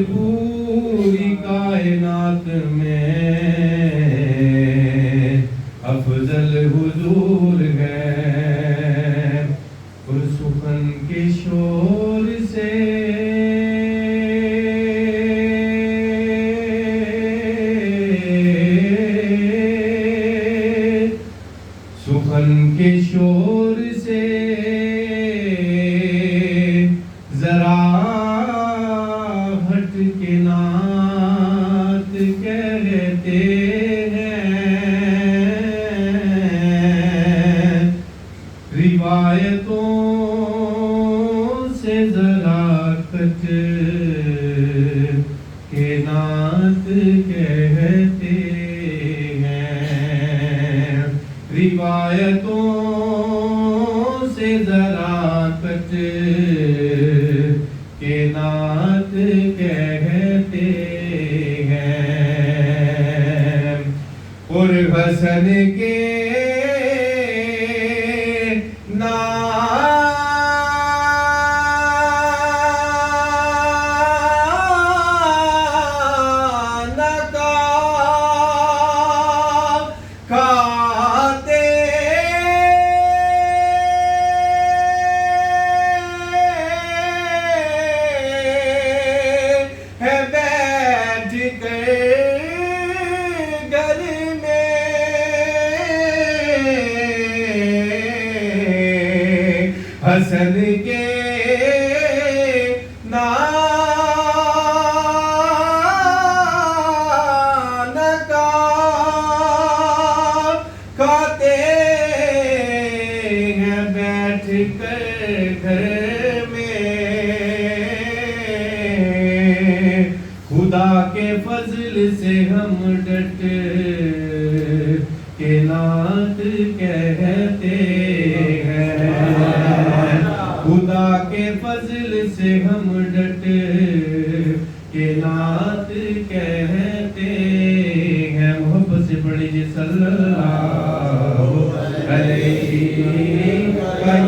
پوری کائنات میں افضل حضور ہے، پرسخن کے شور سے سخن کے شور سے ذرا ہٹ کے نعت کہتے ہیں، روایتوں سے ذرا کٹ کے نعت کہتے ہیں، روایتوں سے ذرا کٹ کے نعت کہتے ہیں، اور حسن کے حسن کے نان کا کھاتے ہیں بیٹھ کر گھر میں، خدا کے فضل سے ہم ڈٹ کے نعت کہتے ہیں، خدا کے فضل سے ہم ڈٹ کے نعت کہتے ہیں۔ محبت سے پڑھی جی صلی اللہ علیہ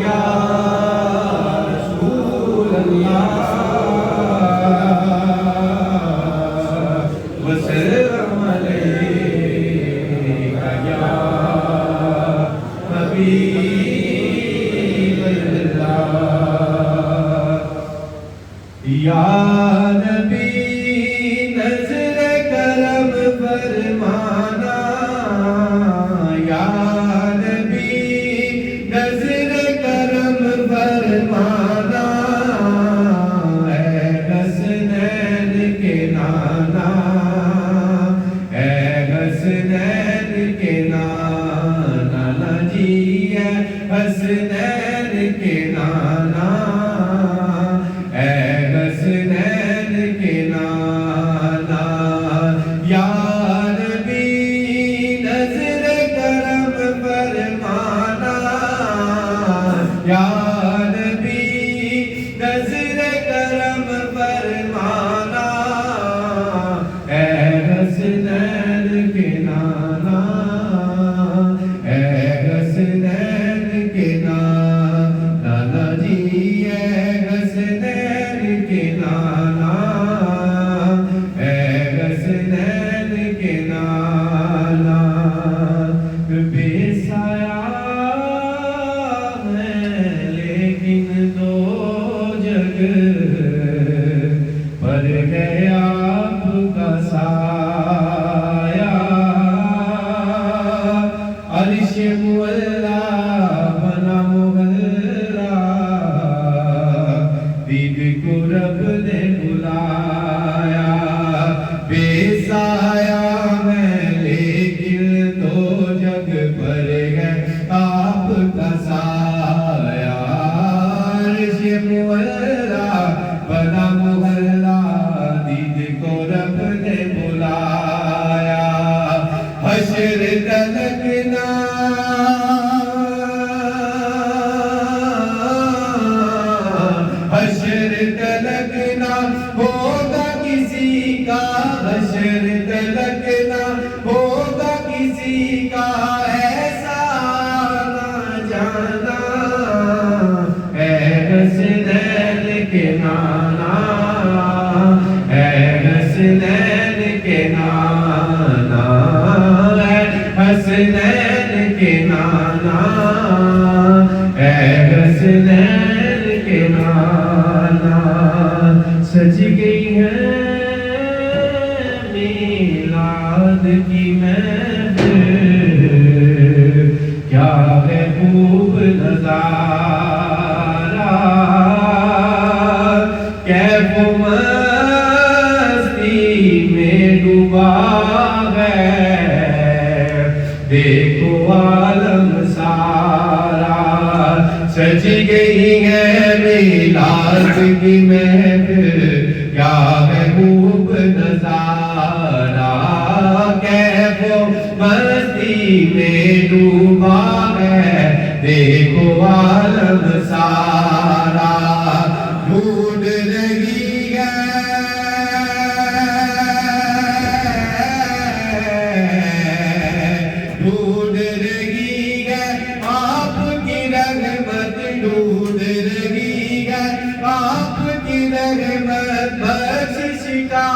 یا رسول اللہ وسلم علیہ یا حبیب یا نبی نظر کرم فرمانا، یا نبی نظر کرم فرمانا، اے حسنین کے نانا، اے حسنین کے نانا جی، اے حسنین کے نانا، حسنین کے نانا، یا نبی نظر کرم فرمانا، یا نبی نظر کرم فرمانا، اے حسنین کے نانا، اے حسنین کے نانا جی، اے حسنین کے نانا، اے حسنین کے نانا، بے سایہ ہے لیکن دو جگ پر ہے آپ کا سایہ، عرش مولا بنا محلہ، دید کو رب نے بلایا، بے سایہ میں لیکن دو جگ پر ہے آپ کا سایہ، عرش مولا بنا محلہ، دید کو رب نے بلایا، حشر تلکنا حشر تلکنا ہوگا کسی کا، حشر تلکنا ہوگا کسی کا، ایسا نہ جانا، اے حسنین کے نانا، سج گئی ہے میلاد کی محفل، کیا ہے خوب نظارہ، کیف و مستی میں ڈوبا ہے، دیکھو عالم سارا، سج گئی ہے میلاد کی محفل، کیا ہے خوب نظارہ، کیف و مستی میں ڈوبا ہے، دیکھو عالم سارا، ڈھونڈ رہی ہے ڈھونڈ رہی ہے آپ کی رحمت، ڈھونڈ رہی ہے آپ کی رحمت، بخشش کا